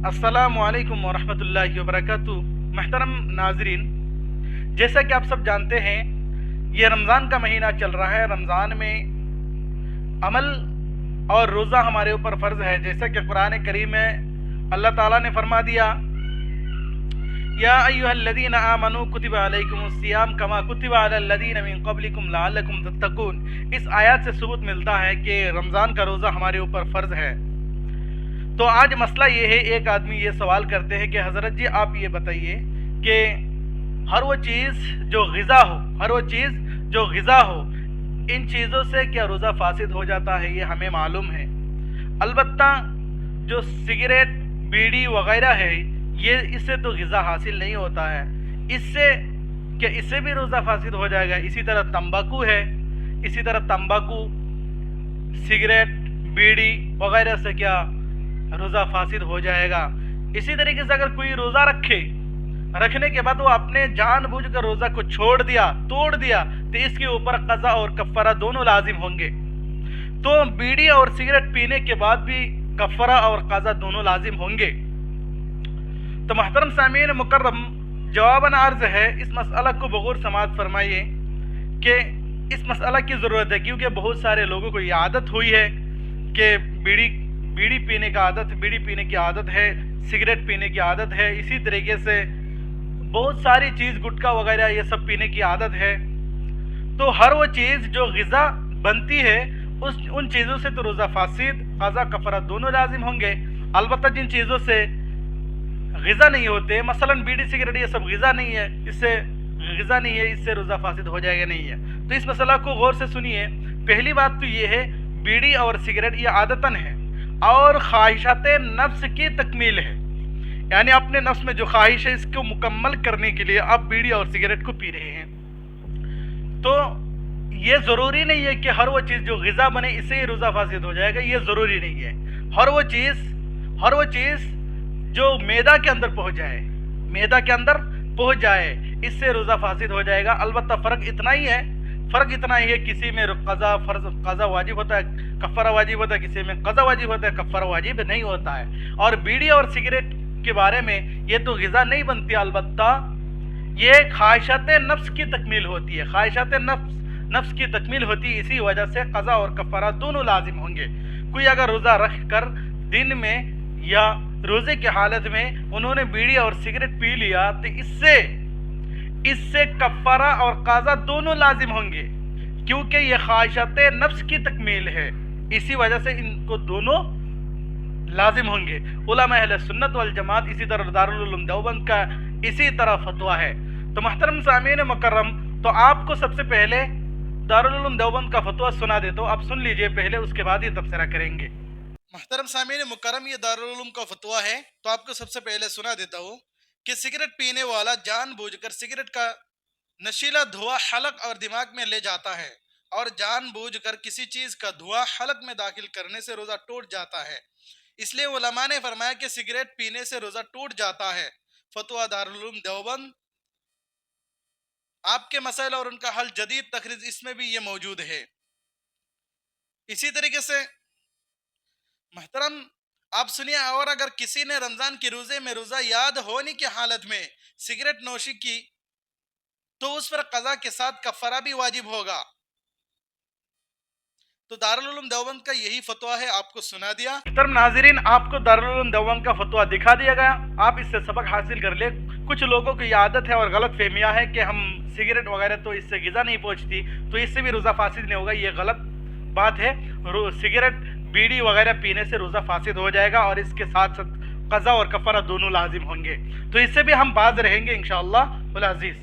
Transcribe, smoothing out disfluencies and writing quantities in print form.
अस्सलामु अलैकुम वरहमतुल्लाहि वबरकातुहू। महतरम नाजरीन, जैसा कि आप सब जानते हैं ये रमज़ान का महीना चल रहा है। रमज़ान में अमल और रोज़ा हमारे ऊपर फ़र्ज़ है। जैसा कि कुरान करीम में अल्लाह ताला ने फरमा दिया, या अय्युहल्लज़ीना आमनू कुतिबा अलैकुमुस्सियाम कमा कुतिबा अलल्लज़ीना मिन क़ब्लिकुम लअल्लकुम तत्तक़ून। इस आयत से सबूत मिलता है कि रमज़ान का रोज़ा हमारे ऊपर फ़र्ज़ है। तो आज मसला ये है, एक आदमी ये सवाल करते हैं कि हज़रत जी आप ये बताइए कि हर वो चीज़ जो ग़िज़ा हो इन चीज़ों से क्या रोज़ा फासिद हो जाता है? ये हमें मालूम है। अलबत्ता जो सिगरेट, बीड़ी वग़ैरह है ये इससे तो ग़िज़ा हासिल नहीं होता है। इससे भी रोज़ा फासिद हो जाएगा। इसी तरह तंबाकू है, इसी तरह तंबाकू, सिगरेट, बीड़ी वग़ैरह से क्या रोज़ा फासिद हो जाएगा? इसी तरीके से अगर कोई रोज़ा रखने के बाद वो अपने जानबूझकर रोज़ा को तोड़ दिया तो इसके ऊपर क़ज़ा और कफ़ारा दोनों लाजिम होंगे। तो बीड़ी और सिगरेट पीने के बाद भी कफ़ारा और क़ज़ा दोनों लाजिम होंगे। तो महतरम सामीन मुकर्रम, जवाबन अर्ज़ है, इस मसला को बग़ौर समाअत फरमाइए कि इस मसला की ज़रूरत है, क्योंकि बहुत सारे लोगों को ये आदत हुई है कि बीड़ी पीने की आदत है, सिगरेट पीने की आदत है, इसी तरीके से बहुत सारी चीज़, गुटखा वगैरह ये सब पीने की आदत है। तो हर वो चीज़ जो ग़िज़ा बनती है उन चीज़ों से तो रोज़ा फासिद, क़ज़ा कफ़ारा दोनों लाजिम होंगे। अलबत्ता जिन चीज़ों से ग़िज़ा नहीं होते, मसलन बीड़ी सिगरेट ये सब ग़िज़ा नहीं है, इससे रोज़ा फासिद हो जाएगा नहीं है। तो इस मसला को गौर से सुनिए। पहली बात तो ये है, बीड़ी और सिगरेट ये आदतन है और ख्वाहिशात नफ्स की तकमील है, यानी अपने नफ्स में जो ख्वाहिश है इसको मुकम्मल करने के लिए आप बीड़ी और सिगरेट को पी रहे हैं। तो ये ज़रूरी नहीं है कि हर वो चीज़ जो ग़िज़ा बने इससे ही रोज़ा फासिद हो जाएगा, ये ज़रूरी नहीं है। हर वो चीज़ जो मैदा के अंदर पहुँच जाए इससे रोज़ा फासिद हो जाएगा। अलबत्ता फ़र्क इतना ही है, किसी में क़ज़ा वाजिब होता है, कफ़ारा वाजिब होता है, किसी में क़ज़ा वाजिब होता है, कफ़ारा वाजिब नहीं होता है। और बीड़ी और सिगरेट के बारे में ये तो ग़िज़ा नहीं बनती, अलबत्ता ये ख्वाहिशात नफ्स की तकमील होती है, नफ्स की तकमील होती है। इसी वजह से क़ज़ा और कफ़ारा दोनों लाजिम होंगे। कोई अगर रोज़ा रख कर दिन में या रोज़े की हालत में उन्होंने बीड़ी और सिगरेट पी लिया तो इससे कफ़ारा और क़ज़ा दोनों लाजिम होंगे, क्योंकि ये ख्वाहिशात नफ्स की तकमील है। इसी वजह से इनको दोनों लाजिम होंगे। उलमा अहले सुन्नत वल जमात, इसी तरह दारुल उलूम देवबंद का इसी तरह फतवा है। तो महतरम सामीन मुकर्रम, तो आपको सबसे पहले दारुल उलूम देवबंद का फतवा सुना देता हूँ, आप सुन लीजिए पहले, उसके बाद ये तबसरा करेंगे। महतरम सामीन मुकर्रम, ये दारुल उलूम का फतवा है, तो आपको सबसे पहले सुना देता हूँ कि सिगरेट पीने वाला जानबूझकर सिगरेट का नशीला धुआं हलक और दिमाग में ले जाता है और जानबूझकर किसी चीज़ का धुआं हलक में दाखिल करने से रोज़ा टूट जाता है। इसलिए उलमा ने फरमाया कि सिगरेट पीने से रोज़ा टूट जाता है। फतवा दारुल उलूम देवबंद। आपके मसाइल और उनका हल जदीद तखरीज इसमें भी ये मौजूद है। इसी तरीके से महतरम आप सुनिए, और अगर किसी ने रमज़ान के रोज़े में रोज़ा याद होने की हालत में सिगरेट नोशी की तो उस पर क़ज़ा के साथ कफ़ारा भी वाजिब होगा। तो दारुल उलूम देवबंद का यही फतवा है, आपको सुना दिया। महतरम नाज़रीन, आपको दारुल उलूम देवबंद का फतवा दिखा दिया गया, आप इससे सबक हासिल कर ले। कुछ लोगों की आदत है और गलत फहमिया है कि हम सिगरेट वगैरह तो इससे ग़िज़ा नहीं पहुँचती तो इससे भी रोज़ा फासिद नहीं होगा। ये गलत बात है। सिगरेट, बीड़ी वगैरह पीने से रोज़ा फासिद हो जाएगा और इसके साथ साथ क़ज़ा और कफ़ारा दोनों लाजिम होंगे। तो इससे भी हम बाज रहेंगे इंशाअल्लाह अज़ीज़।